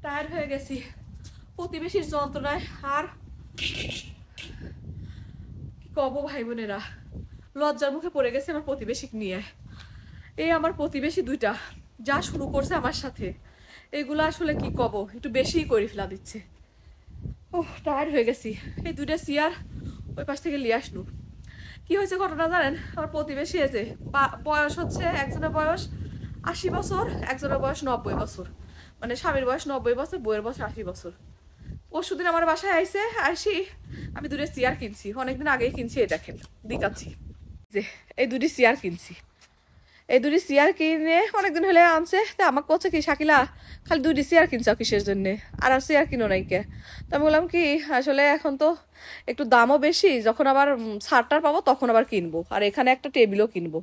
Tired হয়ে গেছি প্রতিবেশীর যন্ত্রণায়। আর কি কব ভাই বোনেরা, লজ্জার মুখে পড়ে গেছে আমার প্রতিবেশী নিয়ে। এই আমার প্রতিবেশী দুইটা যা শুরু করছে আমার সাথে, এগুলো আসলে কি কব, একটু বেশিই করে ফেলা দিচ্ছে। ওহ, টায়ার্ড হয়ে গেছি। এই দুইটা চেয়ার ওই পাশ থেকে নিয়ে আসনু। কি হয়েছে ঘটনা জানেন? আমার প্রতিবেশী এসে বয়স হচ্ছে, একজনের বয়স 80 বছর, একজনের বয়স 90 বছর। মানে স্বামীর বয়স 90 বছর, বউয়ের বয়স 80 বছর। পরশুদিন আমার বাসায় আইসে, আসি আমি দুটো চেয়ার কিনছি, অনেকদিন আগেই কিনছি। এই দেখেন দেখাচ্ছি, যে এই দুটি চেয়ার কিনছি। এই দুটি চেয়ার কিনে অনেকদিন হলে আনছে। তা আমাকে বলছে কি, শাকিলা খালি দুটি চেয়ার কিনছাও কিসের জন্যে, আর চেয়ার কিনো নাই কে? তো আমি বললাম কি, আসলে এখন তো একটু দামও বেশি, যখন আবার ছাড়টার পাবো তখন আবার কিনবো, আর এখানে একটা টেবিলও কিনবো।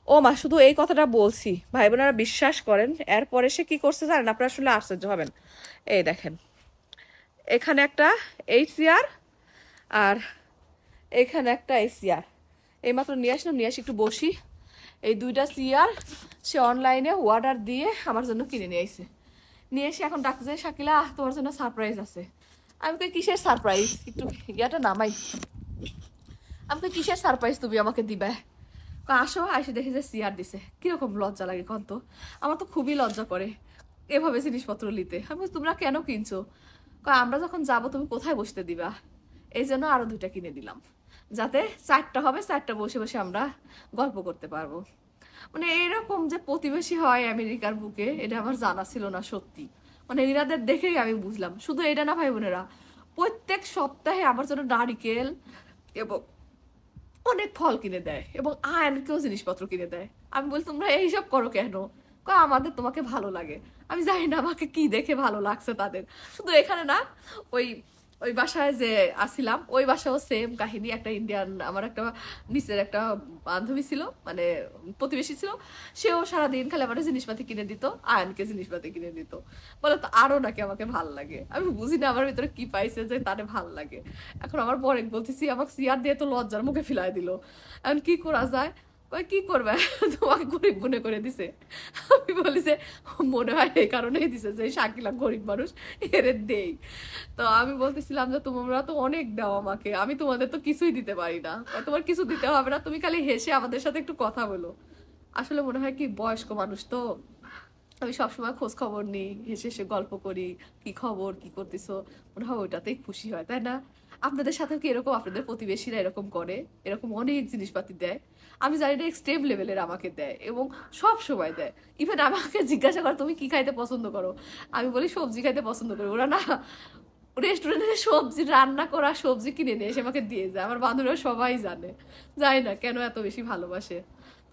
ও মা, শুধু এই কথাটা বলছি, ভাই বোনেরা বিশ্বাস করেন। এরপরে সে কি করছে জানেন? আপনারা শুনলে আশ্চর্য হবেন। এই দেখেন, এখানে একটা এই চেয়ার, আর এখানে একটা এই চেয়ার এইমাত্র নিয়ে আসলাম, নিয়ে আসি একটু বসি। এই দুইটা চেয়ার সে অনলাইনে অর্ডার দিয়ে আমার জন্য কিনে নিয়ে এসে, নিয়ে এসে এখন ডাকছে, শাকিলা তোমার জন্য সারপ্রাইজ আছে। আমি কই কিসের সারপ্রাইজ? একটু ইয়াটা নামাই। আমি কই কিসের সারপ্রাইজ তুমি আমাকে দিবে? আসো, এসে দেখে যে চেয়ার দিছে। কিরকম লজ্জা লাগে কন তো? আমার তো খুবই লজ্জা করে এভাবে জিনিসপত্র নিতে। আমি তোমরা কেন কিনছো? আমরা যখন যাব তুমি কোথায় বসতে দিবা? এই জন্য আরো দুইটা কিনে দিলাম, যাতে চারটা হবে, চারটা বসে বসে আমরা গল্প করতে পারবো। মানে এরকম যে প্রতিবেশী হয় আমেরিকার বুকে, এটা আমার জানা ছিল না সত্যি। মানে এনাদের দেখেই আমি বুঝলাম। শুধু এটা না ভাই বোনেরা, প্রত্যেক সপ্তাহে আমার জন্য নারিকেল এবং অনেক ফল কিনে দেয়, এবং আয়নকেও জিনিসপত্র কিনে দেয়। আমি বলি তোমরা এইসব করো কেন? আমাদের তোমাকে ভালো লাগে। আমি জানি না আমাকে কি দেখে ভালো লাগছে তাদের। শুধু এখানে না, ওই ওই বাসায় যে আসিলাম, ওই বাসায়ও সেম কাহিনী। একটা ইন্ডিয়ান, আমার একটা নিচের একটা বান্ধবী ছিল, মানে প্রতিবেশী ছিল, সেও সারাদিন খালি আমার জিনিসপাতি কিনে দিত, আয়নকে জিনিসপাতি কিনে দিত। বলে তো আরো নাকি আমাকে ভাল লাগে। আমি বুঝি না আমার ভিতরে কি পাইছে যে তারে ভাল লাগে। এখন আমার বরেক বলতেছি, আমাকে চেয়ার দিয়ে তো লজ্জার মুখে ফেলাই দিল। এখন কি করা যায়? কি করবে, তোমাকে গরিব মনে করে দিছে। আমি বলি যে মনে হয় এই কারণেই দিছে যে শাকিলা গরিব মানুষ, এরে দেই। তো আমি বলতেছিলাম যে তোমরা তো অনেক দাও আমাকে, আমি তোমাদের তো কিছুই দিতে পারি না। তোমার কিছু দিতে হবে না, তুমি খালি হেসে আমাদের সাথে একটু কথা বলো। আসলে মনে হয় কি, বয়স্ক মানুষ তো, আমি সবসময় খোঁজ খবর নিই, হেসে হেসে গল্প করি, কি খবর, কি করতেছো, মনে হয় ওইটাতেই খুশি হয়, তাই না? আপনাদের সাথে কি এরকম আপনাদের প্রতিবেশীরা এরকম করে? এরকম অনেক জিনিসপাতি দেয়, আমি জানি না এক্সট্রিম লেভেলের আমাকে দেয়, এবং সব সময় দেয়। ইভেন আমাকে জিজ্ঞাসা করে তুমি কি খাইতে পছন্দ করো, আমি বলি সবজি খাইতে পছন্দ করি। ওরা না রেস্টুরেন্টে সবজি রান্না করা সবজি কিনে নিয়ে এসে আমাকে দিয়ে যায়। আমার বান্ধবীরা সবাই জানে, জানি না কেন এত বেশি ভালোবাসে।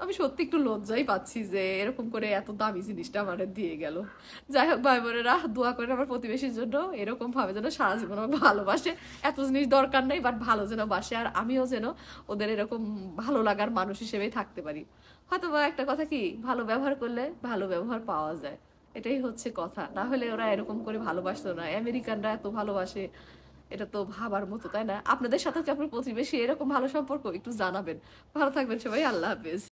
আমি সত্যি একটু লজ্জাই পাচ্ছি যে এরকম করে এত দামি জিনিসটা আমার দিয়ে গেল। যাই হোক ভাই বোনেরা, দোয়া করেন আমার প্রতিবেশীর জন্য, এরকম ভাবে যেন সারা জীবন আমাকে ভালোবাসে। এত জিনিস দরকার নেই, বাট ভালো যেন বাসে, আর আমিও যেন ওদের এরকম ভালো লাগার মানুষ হিসেবেই থাকতে পারি। হয়তো বা একটা কথা কি, ভালো ব্যবহার করলে ভালো ব্যবহার পাওয়া যায়, এটাই হচ্ছে কথা। না হলে ওরা এরকম করে ভালোবাসতো না। আমেরিকানরা এত ভালোবাসে, এটা তো ভাবার মতো, তাই না? আপনাদের সাথে কি আপনার প্রতিবেশী এরকম ভালো সম্পর্ক? একটু জানাবেন। ভালো থাকবেন সবাই, আল্লাহ হাফেজ।